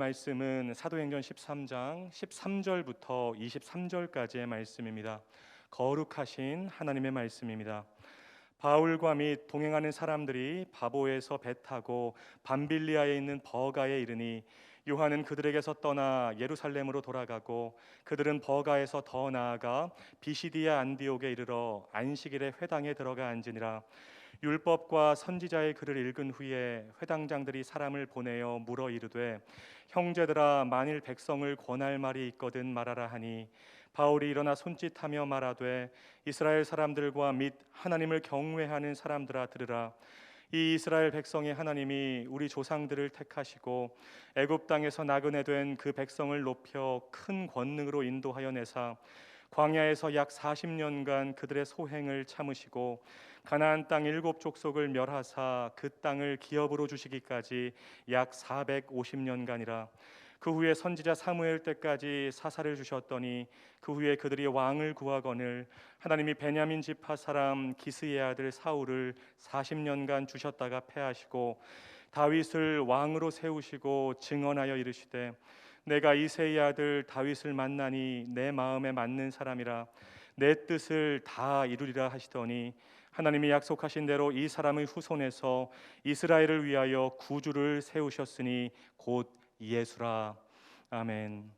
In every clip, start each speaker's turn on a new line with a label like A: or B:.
A: 말씀은 사도행전 13장 13절부터 23절까지의 말씀입니다. 거룩하신 하나님의 말씀입니다. 바울과 및 동행하는 사람들이 바보에서 배 타고 밤빌리아에 있는 버가에 이르니 요한은 그들에게서 떠나 예루살렘으로 돌아가고 그들은 버가에서 더 나아가 비시디아 안디옥에 이르러 안식일에 회당에 들어가 앉으니라. 율법과 선지자의 글을 읽은 후에 회당장들이 사람을 보내어 물어 이르되 형제들아, 만일 백성을 권할 말이 있거든 말하라 하니 바울이 일어나 손짓하며 말하되 이스라엘 사람들과 및 하나님을 경외하는 사람들아 들으라. 이 이스라엘 백성의 하나님이 우리 조상들을 택하시고 애굽 땅에서 나그네 된 그 백성을 높여 큰 권능으로 인도하여 내사 광야에서 약 40년간 그들의 소행을 참으시고 가나안 땅 7족속을 멸하사 그 땅을 기업으로 주시기까지 약 450년간이라. 그 후에 선지자 사무엘 때까지 사사를 주셨더니 그 후에 그들이 왕을 구하거늘 하나님이 베냐민 지파 사람 기스의 아들 사울을 40년간 주셨다가 패하시고 다윗을 왕으로 세우시고 증언하여 이르시되 내가 이새의 아들 다윗을 만나니 내 마음에 맞는 사람이라 내 뜻을 다 이루리라 하시더니 하나님이 약속하신 대로 이 사람의 후손에서 이스라엘을 위하여 구주를 세우셨으니 곧 예수라. 아멘.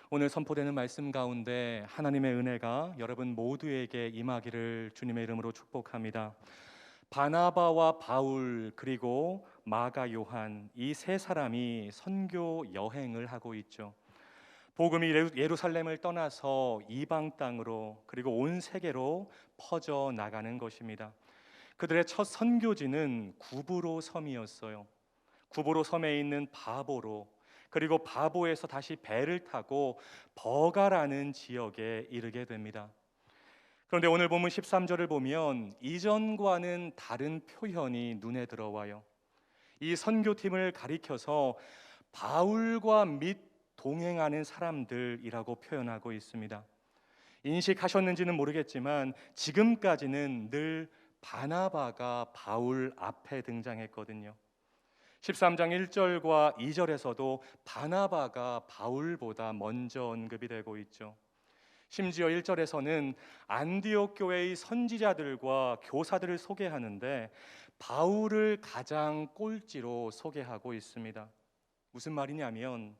A: 오늘 선포되는 말씀 가운데 하나님의 은혜가 여러분 모두에게 임하기를 주님의 이름으로 축복합니다. 바나바와 바울 그리고 마가 요한, 이 세 사람이 선교 여행을 하고 있죠. 복음이 예루살렘을 떠나서 이방 땅으로 그리고 온 세계로 퍼져 나가는 것입니다. 그들의 첫 선교지는 구브로 섬이었어요. 구브로 섬에 있는 바보로, 그리고 바보에서 다시 배를 타고 버가라는 지역에 이르게 됩니다. 그런데 오늘 본문 13절을 보면 이전과는 다른 표현이 눈에 들어와요. 이 선교팀을 가리켜서 바울과 및 동행하는 사람들이라고 표현하고 있습니다. 인식하셨는지는 모르겠지만 지금까지는 늘 바나바가 바울 앞에 등장했거든요. 13장 1절과 2절에서도 바나바가 바울보다 먼저 언급이 되고 있죠. 심지어 1절에서는 안디옥 교회의 선지자들과 교사들을 소개하는데 바울을 가장 꼴찌로 소개하고 있습니다. 무슨 말이냐면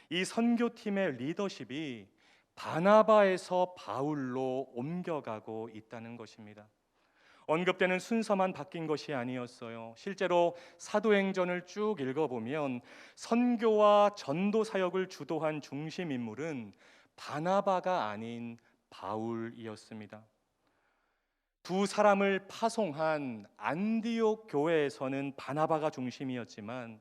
A: 이 선교팀의 리더십이 바나바에서 바울로 옮겨가고 있다는 것입니다. 언급되는 순서만 바뀐 것이 아니었어요. 실제로 사도행전을 쭉 읽어보면 선교와 전도 사역을 주도한 중심 인물은 바나바가 아닌 바울이었습니다. 두 사람을 파송한 안디옥 교회에서는 바나바가 중심이었지만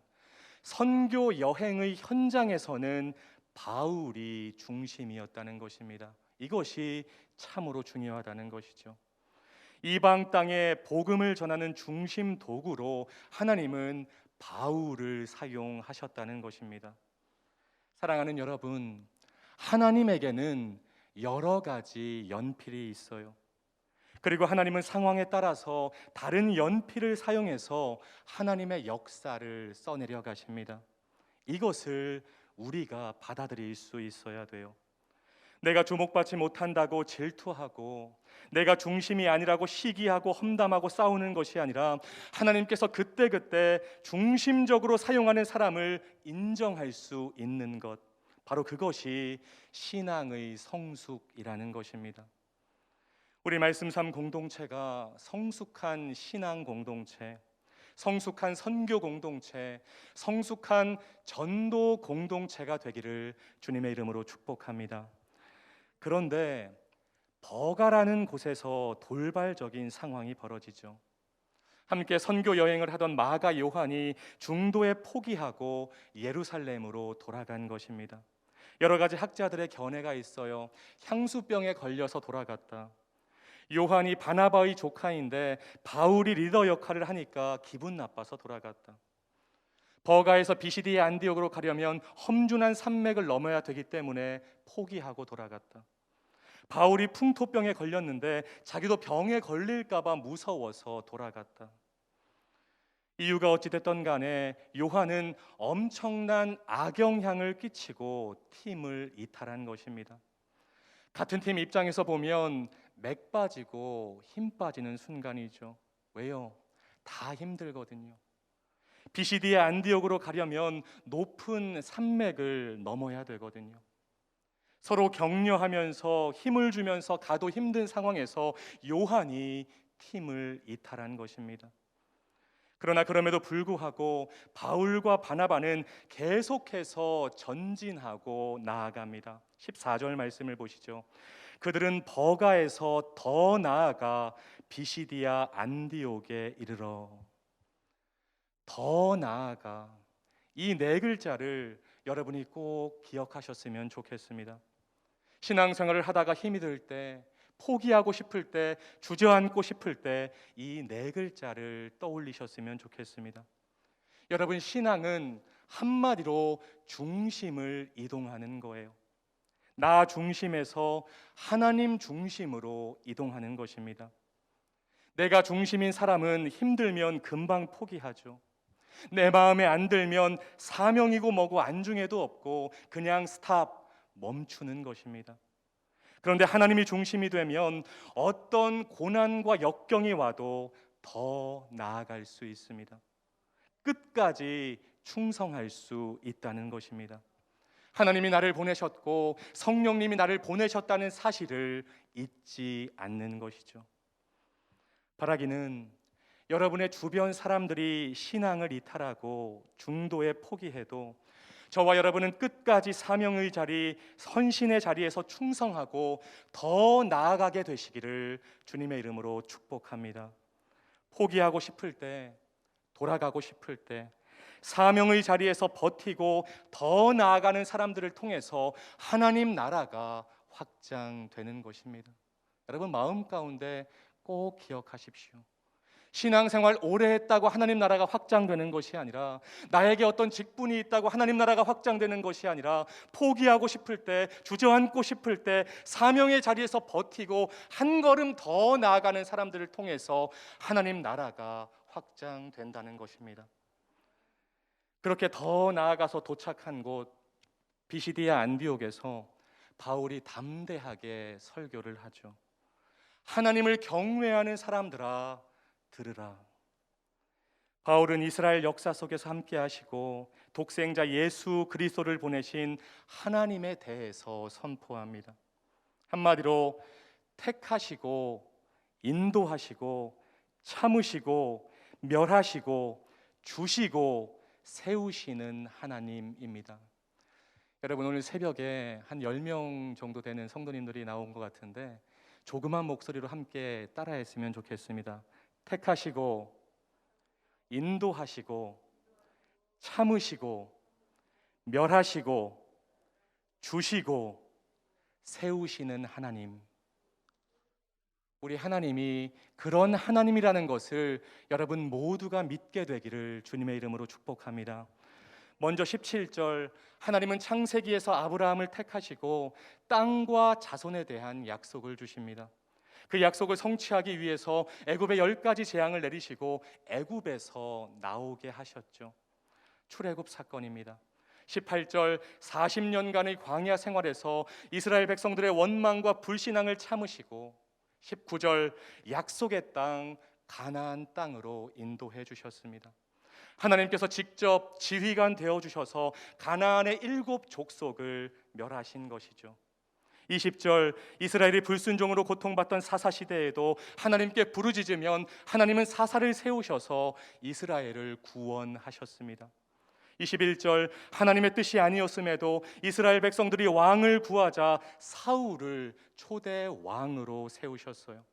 A: 선교 여행의 현장에서는 바울이 중심이었다는 것입니다. 이것이 참으로 중요하다는 것이죠. 이방 땅에 복음을 전하는 중심 도구로 하나님은 바울을 사용하셨다는 것입니다. 사랑하는 여러분, 하나님에게는 여러 가지 연필이 있어요. 그리고 하나님은 상황에 따라서 다른 연필을 사용해서 하나님의 역사를 써내려 가십니다. 이것을 우리가 받아들일 수 있어야 돼요. 내가 주목받지 못한다고 질투하고 내가 중심이 아니라고 시기하고 험담하고 싸우는 것이 아니라 하나님께서 그때그때 중심적으로 사용하는 사람을 인정할 수 있는 것, 바로 그것이 신앙의 성숙이라는 것입니다. 우리 말씀 삶 공동체가 성숙한 신앙 공동체, 성숙한 선교 공동체, 성숙한 전도 공동체가 되기를 주님의 이름으로 축복합니다. 그런데 버가라는 곳에서 돌발적인 상황이 벌어지죠. 함께 선교 여행을 하던 마가 요한이 중도에 포기하고 예루살렘으로 돌아간 것입니다. 여러 가지 학자들의 견해가 있어요. 향수병에 걸려서 돌아갔다. 요한이 바나바의 조카인데 바울이 리더 역할을 하니까 기분 나빠서 돌아갔다. 버가에서 비시디의 안디옥으로 가려면 험준한 산맥을 넘어야 되기 때문에 포기하고 돌아갔다. 바울이 풍토병에 걸렸는데 자기도 병에 걸릴까 봐 무서워서 돌아갔다. 이유가 어찌됐든 간에 요한은 엄청난 악영향을 끼치고 팀을 이탈한 것입니다. 같은 팀 입장에서 보면 맥 빠지고 힘 빠지는 순간이죠. 왜요? 다 힘들거든요. 비시디의 안디옥으로 가려면 높은 산맥을 넘어야 되거든요. 서로 격려하면서 힘을 주면서 가도 힘든 상황에서 요한이 팀을 이탈한 것입니다. 그러나 그럼에도 불구하고 바울과 바나바는 계속해서 전진하고 나아갑니다. 14절 말씀을 보시죠. 그들은 버가에서 더 나아가 비시디아 안디옥에 이르러. 더 나아가, 이 네 글자를 여러분이 꼭 기억하셨으면 좋겠습니다. 신앙생활을 하다가 힘이 들 때, 포기하고 싶을 때, 주저앉고 싶을 때 이 네 글자를 떠올리셨으면 좋겠습니다. 여러분, 신앙은 한마디로 중심을 이동하는 거예요. 나 중심에서 하나님 중심으로 이동하는 것입니다. 내가 중심인 사람은 힘들면 금방 포기하죠. 내 마음에 안 들면 사명이고 뭐고 안중에도 없고 그냥 스탑, 멈추는 것입니다. 그런데 하나님이 중심이 되면 어떤 고난과 역경이 와도 더 나아갈 수 있습니다. 끝까지 충성할 수 있다는 것입니다. 하나님이 나를 보내셨고 성령님이 나를 보내셨다는 사실을 잊지 않는 것이죠. 바라기는 여러분의 주변 사람들이 신앙을 이탈하고 중도에 포기해도 저와 여러분은 끝까지 사명의 자리, 헌신의 자리에서 충성하고 더 나아가게 되시기를 주님의 이름으로 축복합니다. 포기하고 싶을 때, 돌아가고 싶을 때, 사명의 자리에서 버티고 더 나아가는 사람들을 통해서 하나님 나라가 확장되는 것입니다. 여러분, 마음 가운데 꼭 기억하십시오. 신앙생활 오래 했다고 하나님 나라가 확장되는 것이 아니라, 나에게 어떤 직분이 있다고 하나님 나라가 확장되는 것이 아니라, 포기하고 싶을 때, 주저앉고 싶을 때 사명의 자리에서 버티고 한 걸음 더 나아가는 사람들을 통해서 하나님 나라가 확장된다는 것입니다. 그렇게 더 나아가서 도착한 곳 비시디아 안디옥에서 바울이 담대하게 설교를 하죠. 하나님을 경외하는 사람들아 들으라. 바울은 이스라엘 역사 속에서 함께 하시고 독생자 예수 그리스도를 보내신 하나님에 대해서 선포합니다. 한마디로 택하시고 인도하시고 참으시고 멸하시고 주시고 세우시는 하나님입니다. 여러분, 오늘 새벽에 한 10명 정도 되는 성도님들이 나온 것 같은데 조그만 목소리로 함께 따라했으면 좋겠습니다. 택하시고 인도하시고 참으시고 멸하시고 주시고 세우시는 하나님. 우리 하나님이 그런 하나님이라는 것을 여러분 모두가 믿게 되기를 주님의 이름으로 축복합니다. 먼저 17절, 하나님은 창세기에서 아브라함을 택하시고 땅과 자손에 대한 약속을 주십니다. 그 약속을 성취하기 위해서 애굽에 10가지 재앙을 내리시고 애굽에서 나오게 하셨죠. 출애굽 사건입니다. 18절, 40년간의 광야 생활에서 이스라엘 백성들의 원망과 불신앙을 참으시고 19절, 약속의 땅 가나안 땅으로 인도해 주셨습니다. 하나님께서 직접 지휘관 되어 주셔서 가나안의 7 족속을 멸하신 것이죠. 20절, 이스라엘이 불순종으로 고통받던 사사 시대에도 하나님께 부르짖으면 하나님은 사사를 세우셔서 이스라엘을 구원하셨습니다. 21절, 하나님의 뜻이 아니었음에도 이스라엘 백성들이 왕을 구하자 사울을 초대 왕으로 세우셨어요.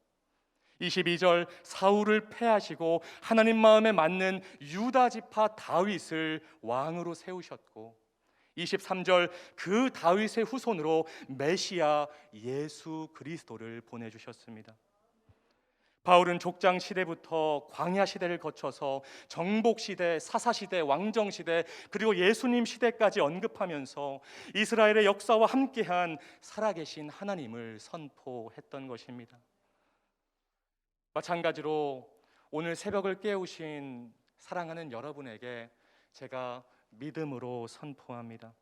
A: 22절, 사울을 패하시고 하나님 마음에 맞는 유다 지파 다윗을 왕으로 세우셨고 23절, 그 다윗의 후손으로 메시아 예수 그리스도를 보내주셨습니다. 바울은 족장 시대부터 광야 시대를 거쳐서 정복 시대, 사사 시대, 왕정 시대, 그리고 예수님 시대까지 언급하면서 이스라엘의 역사와 함께한 살아계신 하나님을 선포했던 것입니다. 마찬가지로 오늘 새벽을 깨우신 사랑하는 여러분에게 제가 믿음으로 선포합니다.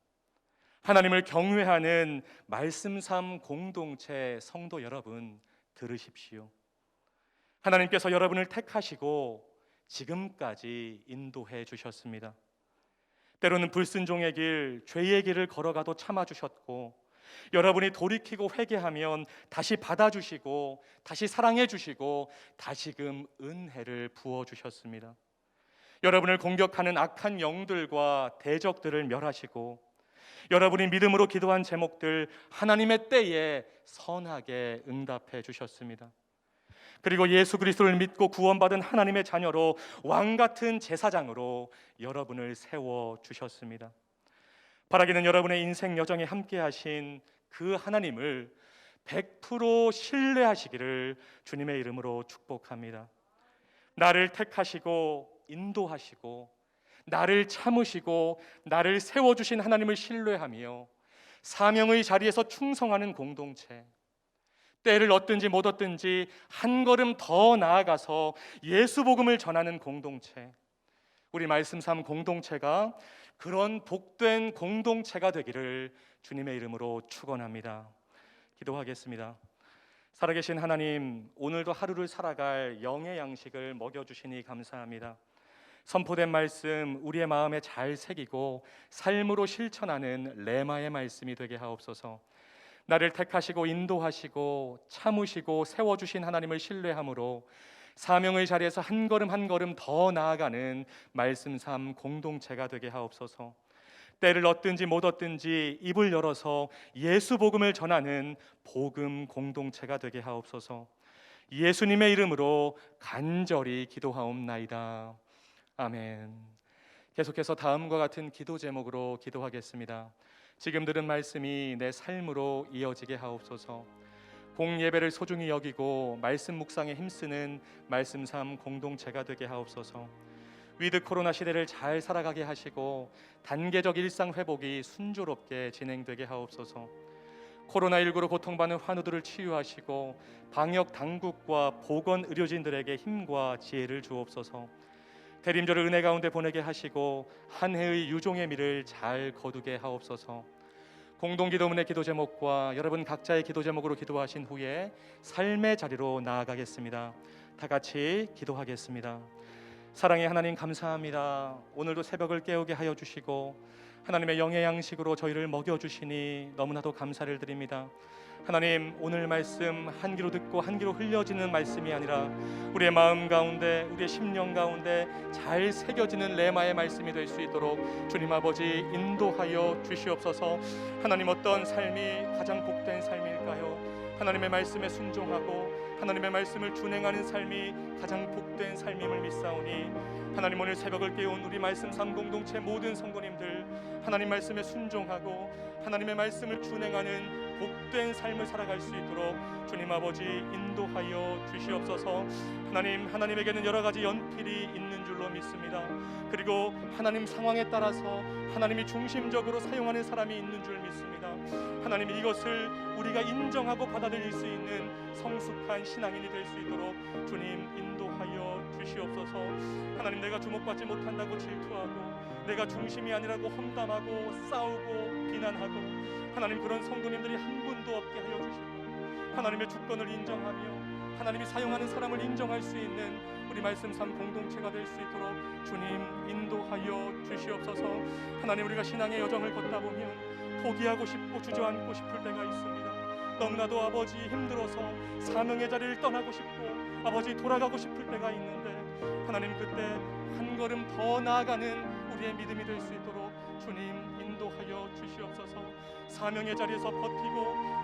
A: 하나님을 경외하는 말씀삼 공동체 성도 여러분, 들으십시오. 하나님께서 여러분을 택하시고 지금까지 인도해 주셨습니다. 때로는 불순종의 길, 죄의 길을 걸어가도 참아주셨고, 여러분이 돌이키고 회개하면 다시 받아주시고, 다시 사랑해 주시고, 다시금 은혜를 부어주셨습니다. 여러분을 공격하는 악한 영들과 대적들을 멸하시고, 여러분이 믿음으로 기도한 제목들 하나님의 때에 선하게 응답해 주셨습니다. 그리고 예수 그리스도를 믿고 구원받은 하나님의 자녀로 왕같은 제사장으로 여러분을 세워 주셨습니다. 바라기는 여러분의 인생 여정에 함께 하신 그 하나님을 100% 신뢰하시기를 주님의 이름으로 축복합니다. 나를 택하시고 인도하시고 나를 참으시고 나를 세워주신 하나님을 신뢰하며 사명의 자리에서 충성하는 공동체, 때를 얻든지 못 얻든지 한 걸음 더 나아가서 예수 복음을 전하는 공동체, 우리 말씀 삼 공동체가 그런 복된 공동체가 되기를 주님의 이름으로 축원합니다. 기도하겠습니다. 살아계신 하나님, 오늘도 하루를 살아갈 영의 양식을 먹여주시니 감사합니다. 선포된 말씀 우리의 마음에 잘 새기고 삶으로 실천하는 레마의 말씀이 되게 하옵소서. 나를 택하시고 인도하시고 참으시고 세워주신 하나님을 신뢰함으로 사명의 자리에서 한 걸음 한 걸음 더 나아가는 말씀 삼 공동체가 되게 하옵소서. 때를 얻든지 못 얻든지 입을 열어서 예수 복음을 전하는 복음 공동체가 되게 하옵소서. 예수님의 이름으로 간절히 기도하옵나이다. 아멘. 계속해서 다음과 같은 기도 제목으로 기도하겠습니다. 지금 들은 말씀이 내 삶으로 이어지게 하옵소서. 공예배를 소중히 여기고 말씀 묵상에 힘쓰는 말씀 삼 공동체가 되게 하옵소서. 위드 코로나 시대를 잘 살아가게 하시고 단계적 일상 회복이 순조롭게 진행되게 하옵소서. 코로나19로 고통받는 환우들을 치유하시고 방역 당국과 보건 의료진들에게 힘과 지혜를 주옵소서. 대림절을 은혜 가운데 보내게 하시고 한 해의 유종의 미를 잘 거두게 하옵소서. 공동기도문의 기도 제목과 여러분 각자의 기도 제목으로 기도하신 후에 삶의 자리로 나아가겠습니다. 다 같이 기도하겠습니다. 사랑의 하나님, 감사합니다. 오늘도 새벽을 깨우게 하여 주시고 하나님의 영의 양식으로 저희를 먹여주시니 너무나도 감사를 드립니다. 하나님, 오늘 말씀 한 귀로 듣고 한 귀로 흘려지는 말씀이 아니라 우리의 마음 가운데, 우리의 심령 가운데 잘 새겨지는 레마의 말씀이 될 수 있도록 주님 아버지 인도하여 주시옵소서. 하나님, 어떤 삶이 가장 복된 삶일까요? 하나님의 말씀에 순종하고 하나님의 말씀을 준행하는 삶이 가장 복된 삶임을 믿사오니 하나님, 오늘 새벽을 깨운 우리 말씀 삼 공동체 모든 성도님들 하나님 말씀에 순종하고 하나님의 말씀을 준행하는 복된 삶을 살아갈 수 있도록 주님 아버지 인도하여 주시옵소서. 하나님, 하나님에게는 여러 가지 연필이 있는 줄로 믿습니다. 그리고 하나님 상황에 따라서 하나님이 중심적으로 사용하는 사람이 있는 줄 믿습니다. 하나님, 이것을 우리가 인정하고 받아들일 수 있는 성숙한 신앙인이 될 수 있도록 주님 인도하여 주시옵소서. 하나님, 내가 주목받지 못한다고 질투하고 내가 중심이 아니라고 험담하고 싸우고 비난하고 하나님, 그런 성도님들이 한 분도 없게 하여 주시고 하나님의 주권을 인정하며 하나님이 사용하는 사람을 인정할 수 있는 우리 말씀 삼 공동체가 될 수 있도록 주님 인도하여 주시옵소서. 하나님, 우리가 신앙의 여정을 걷다 보면 포기하고 싶고 주저앉고 싶을 때가 있습니다. 너무나도 아버지 힘들어서 사명의 자리를 떠나고 싶고 아버지 돌아가고 싶을 때가 있는데 하나님, 그때 한 걸음 더 나아가는 우리의 믿음이 될 수 있도록 주님 인도하여 주시옵소서. 사명의 자리에서 버티고